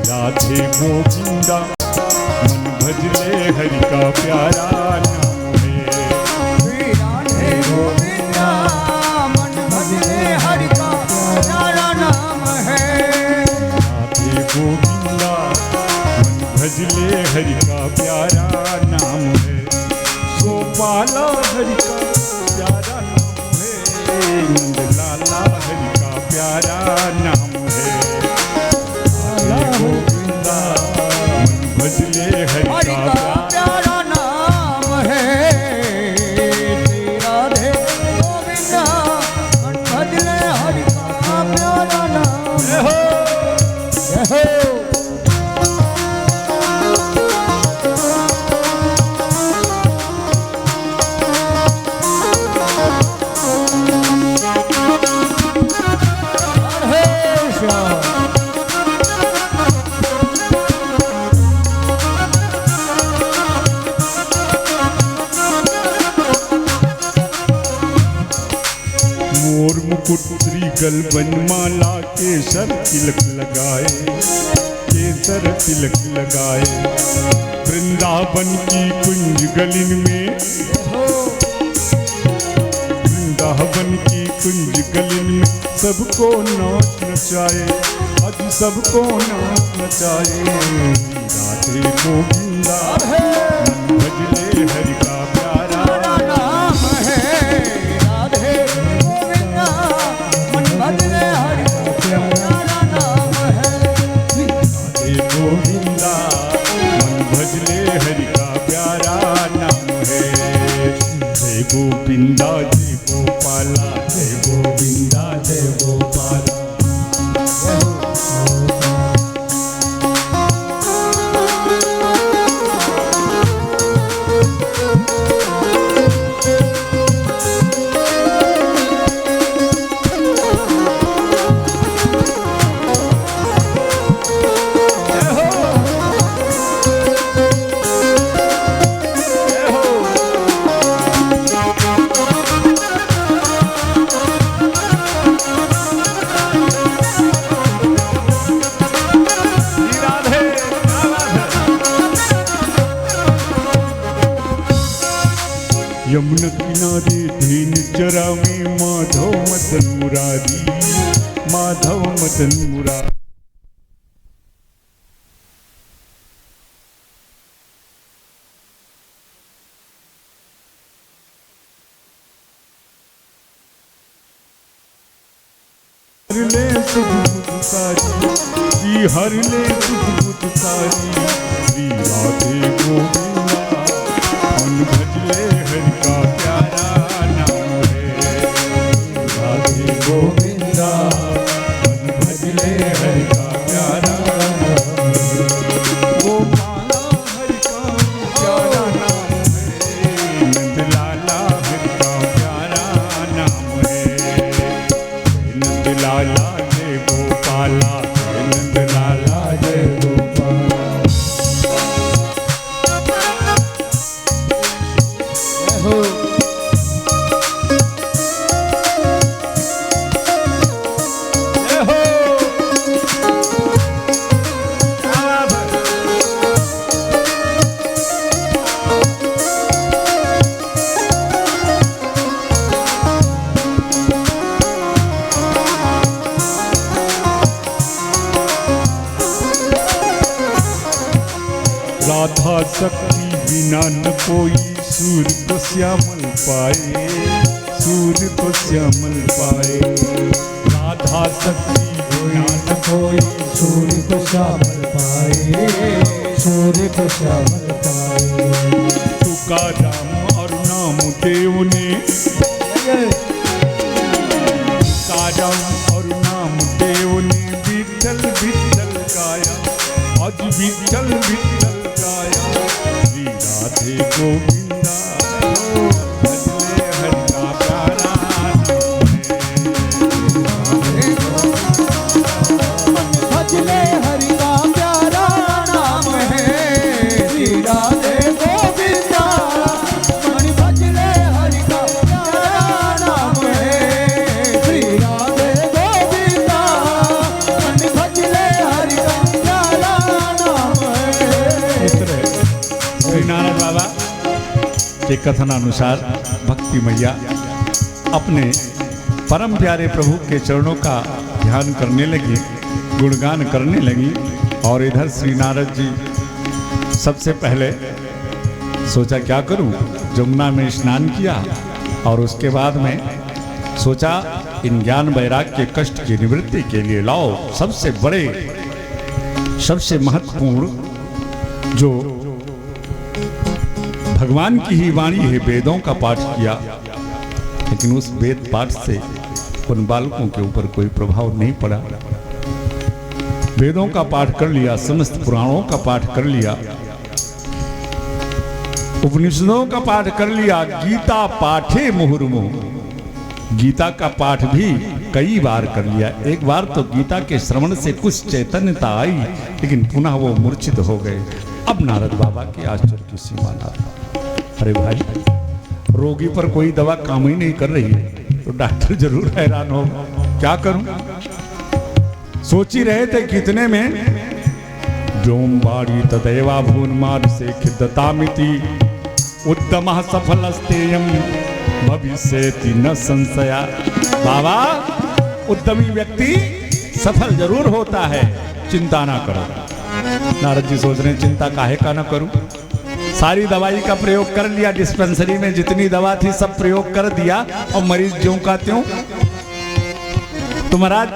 Speaker 1: राधे गोविंदा मन भजले हरि का प्यारा नाम है।
Speaker 2: श्री राधे गोविंदा मन भजले हरि का प्यारा नाम है।
Speaker 1: राधे गोविंदा मन भजले हरि का प्यारा नाम है। गोपाला हरि का प्यारा नाम है। नंद लाला हरि का प्यारा नाम है। राधे गोविंदा मन भजले हरि
Speaker 2: हरि
Speaker 1: का
Speaker 2: का प्यारा नाम है। श्री राधे गोविंदा मन भजले हरि का प्यारा नाम
Speaker 1: जय हो।
Speaker 2: है। राधे श्याम
Speaker 1: मोर मुकुट श्रीगल बनमाला केसर तिलक लगाए, केसर तिलक लगाए। वृंदावन की कुंज गलिन में, वृंदावन की कुंज गलिन में सबको नाच नचाए, आज सबको नाच नचाए। राधे गोविंदा मन भजले हरि का प्यारा
Speaker 2: नाम है। राधे गोविंदा मन भजले हरि का प्यारा नाम है।
Speaker 1: राधे गोविंदा मन भजले हरि का प्यारा नाम है। जय गोविंदा जय गोपाला, जय गोविंदा जय गोपाला। यमुना किनारे धीन चरावे माधव मदन मुरारी, माधव मदन मुरारी। हर ले सुध बुध सारी, श्री हर ले सुध बुध सारी। श्री राधे गोविंदा मन भजले हरि का प्यारा नाम है। राधे गोविंदा मन भजले हरि का प्यारा नाम है। गोपाला हरि का प्यारा नाम है। नंद लाला हरि का प्यारा नाम है। नंद लाला जय गोपाला, नंद लाला जय गोपाला।
Speaker 2: हो
Speaker 1: जय हो। क्या बात है। राधा शक्ति बिना न कोई सूर को श्यामल पाए, सूर को श्यामल पाए। राधा शक्ति बिना न कोई
Speaker 2: सूर्य को श्यामल पाए, सूर्य को श्यामल पाए।
Speaker 1: तुकाराम और नाम देव ने, तुकाराम और नाम देव ने विठल विठल गाया, आज विठल विठल गाया। श्री राधे गोविंदा भजले हरि का कथनानुसार भक्ति मैया अपने परम प्यारे प्रभु के चरणों का ध्यान करने लगी, गुणगान करने लगी। और इधर श्री नारद जी सबसे पहले सोचा क्या करूं, जमुना में स्नान किया और उसके बाद में सोचा इन ज्ञान वैराग्य के कष्ट की निवृत्ति के लिए लाओ सबसे बड़े सबसे महत्वपूर्ण जो भगवान की ही वाणी है, वेदों का पाठ किया। लेकिन उस वेद पाठ से उन बालकों के ऊपर कोई प्रभाव नहीं पड़ा। वेदों का पाठ कर लिया, समस्त पुराणों का पाठ कर लिया, उपनिषदों का पाठ कर लिया, गीता पाठे मुहुर्मुहु, गीता का पाठ भी कई बार कर लिया। एक बार तो गीता के श्रवण से कुछ चैतन्यता आई, लेकिन पुनः वो मूर्छित हो गए। अब नारद बाबा के आश्चर्य की सीमा ना रही। अरे भाई, रोगी पर कोई दवा काम ही नहीं कर रही है तो डॉक्टर जरूर हैरान हो, क्या करूं। सोच ही रहे थे कितने में व्योम बाड़ी तदैवा भून मार से खिद्दतामिति उद्यमः सफलस्तेयं भविष्यति न संशया। बाबा, उद्यमी व्यक्ति सफल जरूर होता है, चिंता ना करो। नारद जी सोच रहे हैं चिंता काहे का ना करूं। सारी दवाई का प्रयोग कर लिया, डिस्पेंसरी में जितनी दवा थी सब प्रयोग कर दिया और मरीज ज्यों का त्यों। तो महाराज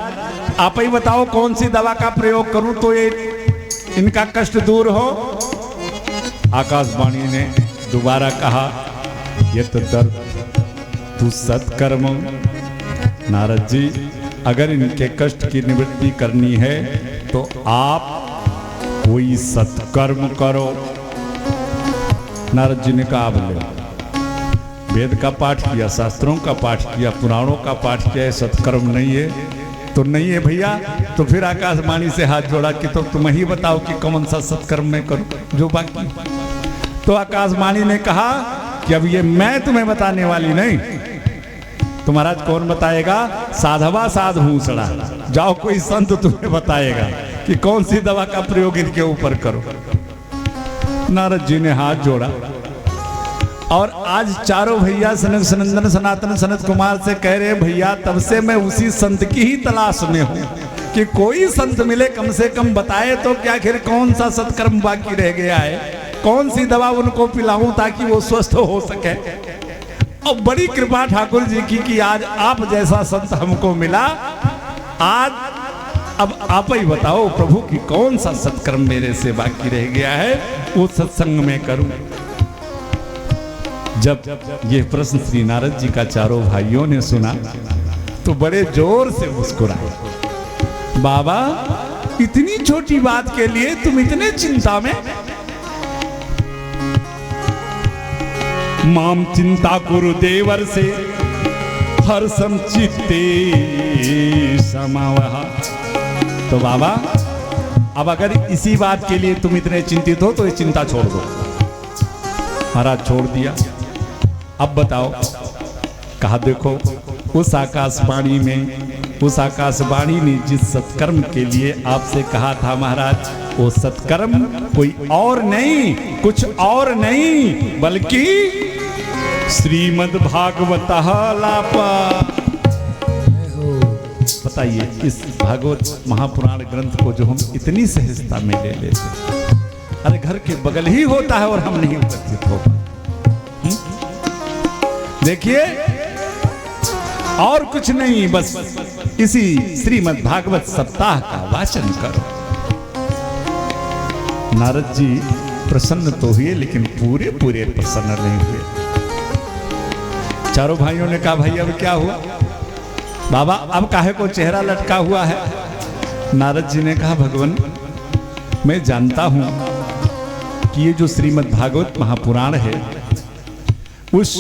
Speaker 1: आप ही बताओ कौन सी दवा का प्रयोग करूं तो ये इनका कष्ट दूर हो। आकाशवाणी ने दोबारा कहा, यत दर्द तू सत्कर्म। नारद जी, अगर इनके कष्ट की निवृत्ति करनी है तो आप कोई सत्कर्म करो। नारद जी ने कहा, बोले वेद का पाठ किया, शास्त्रों का पाठ किया, पुराणों का पाठ किया, सत्कर्म नहीं है तो नहीं है भैया। तो फिर आकाशवाणी से हाथ जोड़ा कि तो तुम ही बताओ कि कौन सा सत्कर्म मैं करूं जो बाकी। तो आकाशवाणी ने कहा कि अब ये मैं तुम्हें बताने वाली नहीं, तो महाराज कौन बताएगा। साधवा साध भूषणा, जाओ कोई संत तुम्हें बताएगा कि कौन सी दवा का प्रयोग इनके ऊपर करो। नारद जी ने हाथ जोड़ा और आज चारों भैया सनक सनंदन सनातन सनत कुमार से कह रहे भैया तब से मैं उसी संत की ही तलाश में हूं कि कोई संत मिले कम से कम बताए तो कि आखिर कौन सा सत्कर्म बाकी रह गया है, कौन सी दवा उनको पिलाऊं ताकि वो स्वस्थ हो सके। और बड़ी कृपा ठाकुर जी की कि आज आप जैसा संत हमको मिला। आज अब आप ही बताओ प्रभु की कौन सा सत्कर्म मेरे से बाकी रह गया है, वो सत्संग में करूं। जब ये प्रश्न श्री नारद जी का चारों भाइयों ने सुना तो बड़े जोर से मुस्कुराए। बाबा, इतनी छोटी बात के लिए तुम इतने चिंता में। माम चिंता कुरु देवर से हर चित्ते समावह। तो बाबा, अब अगर इसी बात के लिए तुम इतने चिंतित हो तो ये चिंता छोड़ दो। महाराज छोड़ दिया। अब बताओ, कहा देखो उस आकाशवाणी में, उस आकाशवाणी ने जिस सत्कर्म के लिए आपसे कहा था महाराज, वो सत्कर्म कोई और नहीं, कुछ और नहीं, बल्कि श्रीमद् भागवतः लापा। बताइए, इस भागवत महापुराण ग्रंथ को जो हम इतनी सहजता में ले लेते, अरे घर के बगल ही होता है और हम नहीं उपस्थित हो। देखिए, और कुछ नहीं, बस इसी श्रीमद् भागवत सप्ताह का वाचन करो। नारद जी प्रसन्न तो हुए लेकिन पूरे पूरे प्रसन्न नहीं हुए। चारों भाइयों ने कहा, भाई अब क्या हुआ बाबा, अब काहे को चेहरा लटका हुआ है। नारद जी ने कहा, भगवान मैं जानता हूं कि ये जो श्रीमद् भागवत महापुराण है उस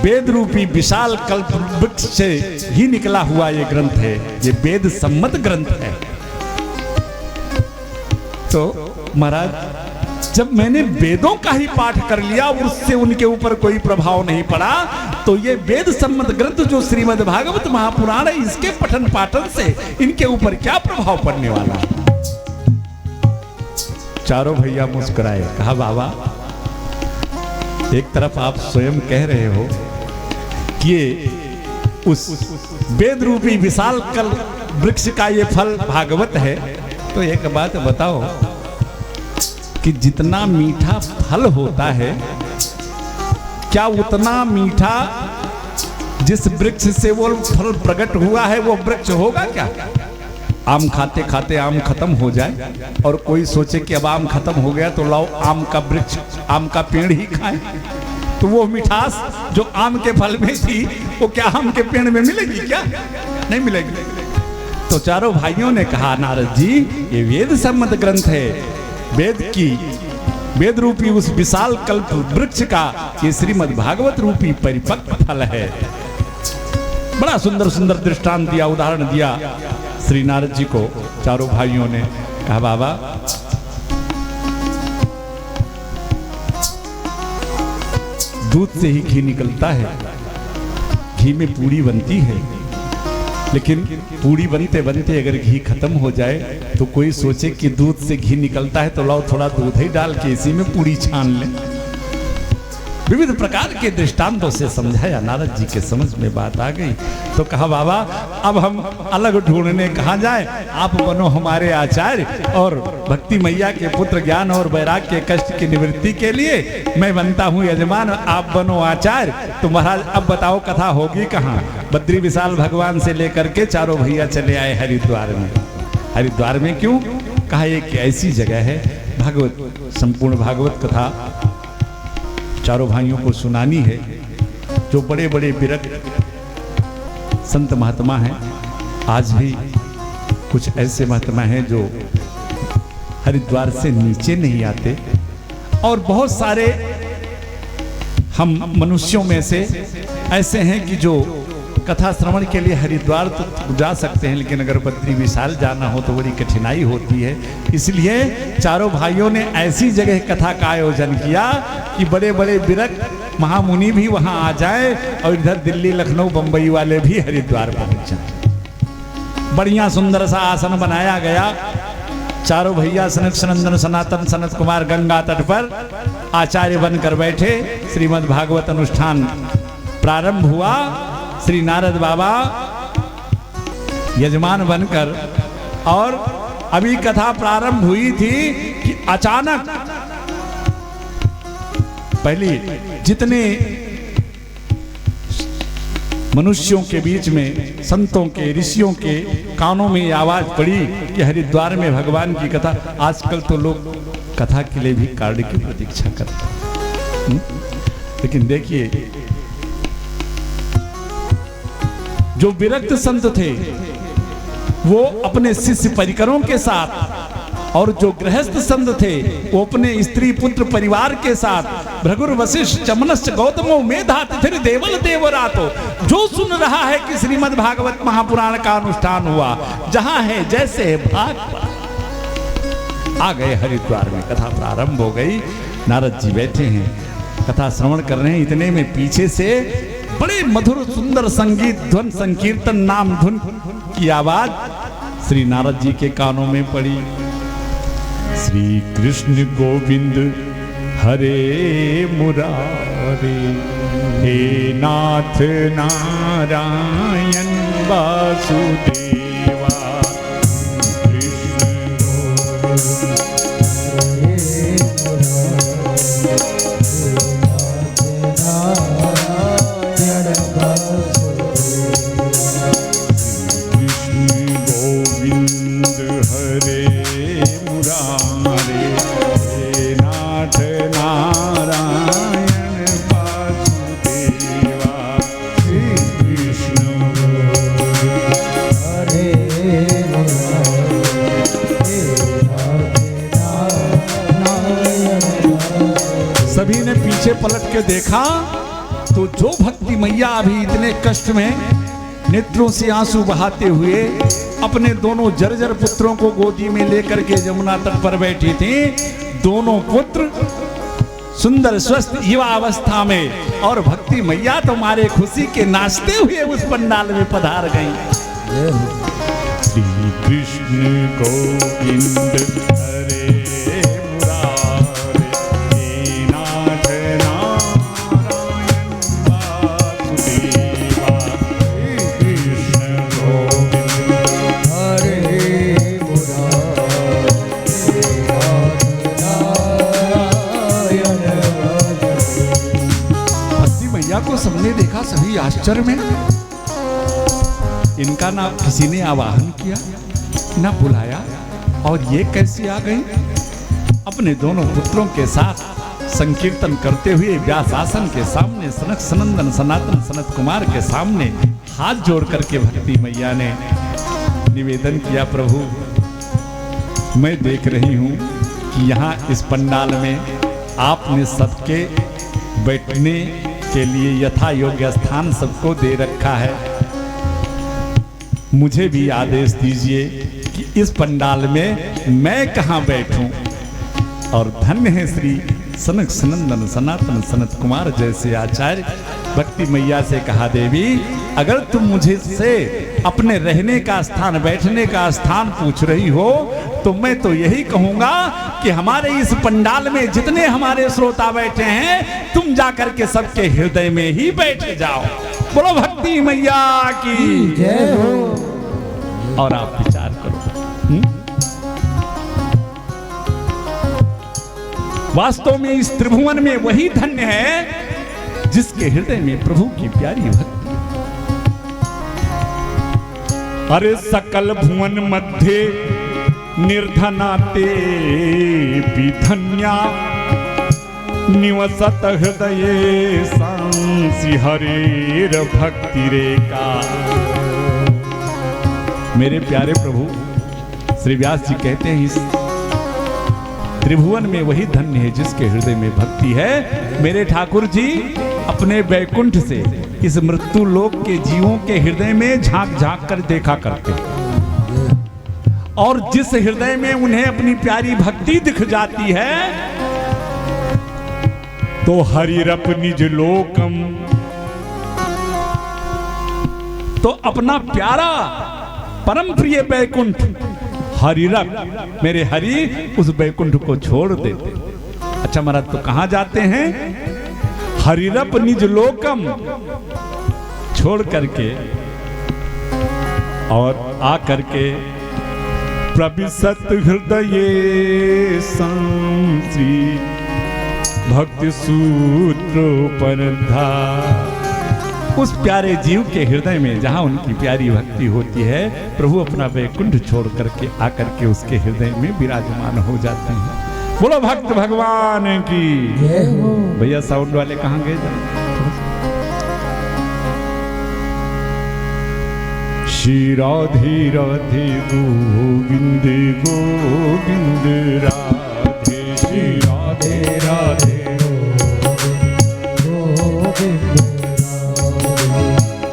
Speaker 1: वेद रूपी विशाल कल्प वृक्ष से ही निकला हुआ ये ग्रंथ है, ये वेद सम्मत ग्रंथ है। तो महाराज, जब मैंने वेदों का ही पाठ कर लिया और उससे उनके ऊपर कोई प्रभाव नहीं पड़ा, तो ये वेद सम्मत ग्रंथ जो श्रीमद् भागवत महापुराण है, इसके पठन पाठन से इनके ऊपर क्या प्रभाव पड़ने वाला है। चारों भैया मुस्कुराए, कहा बाबा एक तरफ आप स्वयं कह रहे हो कि ये उस वेद रूपी विशाल कल वृक्ष का ये फल भागवत है, तो एक बात बताओ कि जितना मीठा फल होता है, क्या उतना मीठा जिस वृक्ष से वो फल प्रकट हुआ है वो वृक्ष होगा क्या? आम खाते खाते आम खत्म हो जाए और कोई सोचे कि अब आम खत्म हो गया तो लाओ आम का वृक्ष, आम का पेड़ ही खाएं, तो वो मिठास जो आम के फल में थी वो क्या आम के पेड़ में मिलेगी क्या? नहीं मिलेगी। तो चारों भाइयों ने कहा, नारद जी ये वेद सम्मत ग्रंथ है, वेद रूपी उस विशाल कल्प वृक्ष का ये श्रीमद् भागवत रूपी परिपक्व फल है। बड़ा सुंदर सुंदर दृष्टांत दिया, उदाहरण दिया श्री नारद जी को। चारों भाइयों ने कहा, बाबा दूध से ही घी निकलता है, घी में पूड़ी बनती है, लेकिन पूड़ी बनते बनते अगर घी खत्म हो जाए तो कोई सोचे कि दूध से घी निकलता है तो लाओ थोड़ा दूध ही डाल के इसी में पूड़ी छान ले। विविध प्रकार के दृष्टांतों से समझाया, नारद जी के समझ में बात आ गई। तो कहा, बाबा अब हम अलग ढूंढने कहाँ जाए, आप बनो हमारे आचार्य और भक्ति मैया के पुत्र ज्ञान और वैराग्य के कष्ट की निवृत्ति के लिए मैं बनता हूँ यजमान, आप बनो आचार्य। तो महाराज अब बताओ कथा होगी कहाँ? बद्री विशाल भगवान से लेकर के चारों भैया चले आए हरिद्वार में। हरिद्वार में क्यों? कहा एक ऐसी जगह है, भागवत संपूर्ण भागवत कथा चारों भाइयों को सुनानी है, जो बड़े बड़े विरक्त संत महात्मा हैं। आज भी कुछ ऐसे महात्मा हैं जो हरिद्वार से नीचे नहीं आते, और बहुत सारे हम मनुष्यों में से ऐसे हैं कि जो कथा श्रवण के लिए हरिद्वार तो जा सकते हैं, लेकिन अगर बद्री विशाल जाना हो तो बड़ी कठिनाई होती है। इसलिए चारों भाइयों ने ऐसी जगह कथा का आयोजन किया कि बड़े बड़े विरक्त महामुनि भी वहां आ जाए और इधर दिल्ली लखनऊ बंबई वाले भी हरिद्वार पहुंच जाए। बढ़िया सुंदर सा आसन बनाया गया। चारों भैया सनत सनंदन सनातन सनत कुमार गंगा तट पर आचार्य बनकर बैठे। श्रीमद् भागवत अनुष्ठान प्रारंभ हुआ। श्री नारद बाबा यजमान बनकर, और अभी कथा प्रारंभ हुई थी कि अचानक पहले जितने मनुष्यों के बीच में, संतों के ऋषियों के कानों में ये आवाज पड़ी कि हरिद्वार में भगवान की कथा। आजकल तो लोग कथा के लिए भी कार्ड की प्रतीक्षा करते हैं, लेकिन देखिए जो विरक्त संत थे वो अपने शिष्य परिकरों के साथ, और जो गृहस्थ संत थे वो अपने स्त्री पुत्र परिवार के साथ, भृगुर वशिष्ठ चमनश्च गौतमो मेधा तिथिर देवल देवरातो, जो सुन रहा है कि श्रीमद् भागवत महापुराण का अनुष्ठान हुआ, जहां है जैसे है भाग आ गए हरिद्वार में। कथा प्रारंभ हो गई। नारद जी बैठे हैं, कथा श्रवण कर रहे हैं। इतने में पीछे से बड़े मधुर सुंदर संगीत ध्वन संकीर्तन नाम धुन की आवाज श्री नारद जी के कानों में पड़ी। श्री कृष्ण गोविंद हरे मुरारे, हे नाथ नारायण वासुदेवा, सभी ने पीछे पलट के देखा तो जो भक्ति मैया अभी इतने कष्ट में नेत्रों से आंसू बहाते हुए अपने दोनों जर्जर पुत्रों को गोदी में लेकर के यमुना तट पर बैठी थी। दोनों पुत्र सुंदर स्वस्थ युवा अवस्था में, और भक्ति मैया तो मारे खुशी के नाचते हुए उस पंडाल में पधार गई। श्री कृष्ण गोविंद हरे मुरारे, हे नाथ नारायण आश्चर्य में इनका ना किसी ने आवाहन किया ना बुलाया, और ये कैसे आ गई? अपने दोनों पुत्रों के साथ संकीर्तन करते हुए व्यासासन के सामने सनक सनंदन सनातन सनत कुमार के सामने हाथ जोड़ करके भक्ति मैया ने निवेदन किया, प्रभु मैं देख रही हूँ कि यहाँ इस पंडाल में आपने सबके बैठने के लिए यथा योग्य स्थान सबको दे रखा है, मुझे भी आदेश दीजिए कि इस पंडाल में मैं कहाँ बैठूं। और धन्य है श्री सनक सनंदन सनातन सनत कुमार जैसे आचार्य। भक्ति मैया से कहा, देवी अगर तुम मुझे से अपने रहने का स्थान बैठने का स्थान पूछ रही हो तो मैं तो यही कहूंगा कि हमारे इस पंडाल में जितने हमारे श्रोता बैठे हैं तुम जाकर के सबके हृदय में ही बैठ जाओ। बोलो भक्ति मैया की
Speaker 2: जय हो।
Speaker 1: और आप विचार करो, वास्तव में इस त्रिभुवन में वही धन्य है जिसके हृदय में प्रभु की प्यारी भक्ति। अरे सकल भुवन मध्य निर्धनाते विधन्या निवसत हृदये सांसी हरेर भक्ति रेखा। मेरे प्यारे प्रभु श्री व्यास जी कहते हैं, इस त्रिभुवन में वही धन्य है जिसके हृदय में भक्ति है। मेरे ठाकुर जी अपने बैकुंठ से इस मृत्यु लोक के जीवों के हृदय में झांक झांक कर देखा करते, और जिस हृदय में उन्हें अपनी प्यारी भक्ति दिख जाती है तो हरिरप निज लोकम, तो अपना प्यारा परम प्रिय बैकुंठ हरिरप, मेरे हरि उस बैकुंठ को छोड़ देते। अच्छा महाराज तो कहां जाते हैं? हरिरप निज लोकम छोड़ करके और आ करके प्रविशत हृदये सांसी भक्ति सूत्रोपनिधा। उस प्यारे जीव के हृदय में जहां उनकी प्यारी भक्ति होती है प्रभु अपना वैकुंठ छोड़ करके आकर के उसके हृदय में विराजमान हो जाते हैं। बोलो भक्त भगवान की
Speaker 2: जय हो।
Speaker 1: भैया साउंड वाले कहां गए? श्री राधे राधे गोविंद गोविंद राधे, श्री राधे राधे
Speaker 2: गोविंद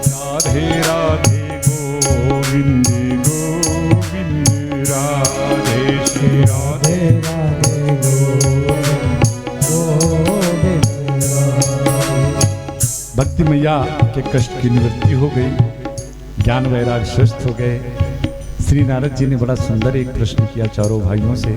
Speaker 1: राधे राधे गोविंद गोविंद राधे, श्री राधे
Speaker 2: राधे गोविंद।
Speaker 1: भक्ति मैया के कष्ट की निवृत्ति हो गई, ज्ञान वैराग स्वस्थ हो गए। श्री नारद जी ने बड़ा सुंदर एक प्रश्न किया चारों भाइयों से।